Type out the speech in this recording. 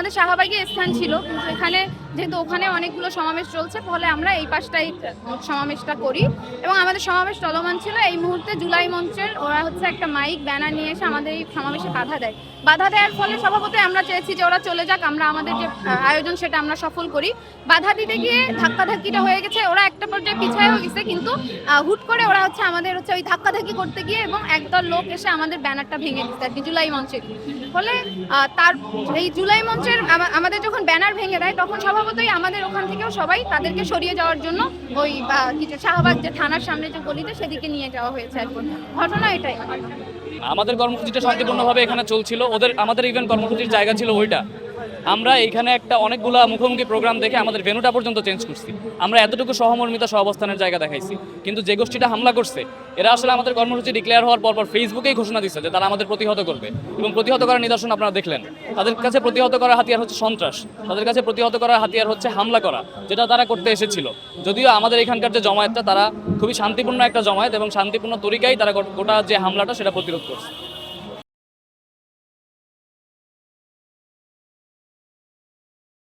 আমাদের শাহবাগে স্থান ছিল, কিন্তু এখানে যেহেতু ওখানে অনেকগুলো সমাবেশ চলছে, ফলে আমরা এই পাশটাই সমাবেশটা করি। এবং আমাদের সমাবেশ চলমান ছিল। এই মুহূর্তে জুলাই মঞ্চের ওরা হচ্ছে একটা মাইক ব্যানার নিয়ে এসে আমাদের এই সমাবেশে বাধা দেয়। বাধা দেওয়ার ফলে স্বভাবতই আমরা চেয়েছি যে ওরা চলে যাক, আমরা আমাদের যে আয়োজন সেটা আমরা সফল করি। বাধা দিতে গিয়ে ধাক্কাধাক্কিটা হয়ে গেছে, ওরা একটা পর্যায়ে পিছায়ও গেছে, কিন্তু হুট করে ওরা হচ্ছে আমাদের হচ্ছে ওই ধাক্কাধাক্কি করতে গিয়ে এবং একদল লোক এসে আমাদের ব্যানারটা ভেঙে দিচ্ছে আর কি, জুলাই মঞ্চের। ফলে তার এই জুলাই মঞ্চের আমাদের যখন ব্যানার ভেঙে দেয়, তখন স্বভাবতই আমাদের ওখান থেকেও সবাই তাদেরকে সরিয়ে যাওয়ার জন্য ওই কিছু শাহবাগ যে থানার সামনে যে গলিতে সেদিকে নিয়ে যাওয়া হয়েছে আর কি। ঘটনা এটাই। আমাদের কর্মসূচিটা শান্তিপূর্ণভাবে এখানে চলছিল, আমাদের ইভেন্ট কর্মসূচির জায়গা ছিল ওইটা। আমরা এখানে একটা অনেকগুলা মুখোমুখি প্রোগ্রাম দেখে আমাদের ভেন্যুটা পর্যন্ত চেঞ্জ করছি। আমরা এতটুকু সহমর্মিতা সহাবস্থানের জায়গা দেখাইছি, কিন্তু যে গোষ্ঠীটা হামলা করছে এরা আসলে আমাদের কর্মসূচি ডিক্লেয়ার হওয়ার পর ফেসবুকেই ঘোষণা দিচ্ছে যে তারা আমাদের প্রতিহত করবে, এবং প্রতিহত করার নিদর্শন আপনারা দেখলেন। তাদের কাছে প্রতিহত করার হাতিয়ার হচ্ছে সন্ত্রাস, তাদের কাছে প্রতিহত করার হাতিয়ার হচ্ছে হামলা করা, যেটা তারা করতে এসেছিল। যদিও আমাদের এখানকার যে জমায়েতটা তারা খুবই শান্তিপূর্ণ একটা জমায়েত, এবং শান্তিপূর্ণ তরিকায় তারা গোটা যে হামলাটা সেটা প্রতিরোধ করছে।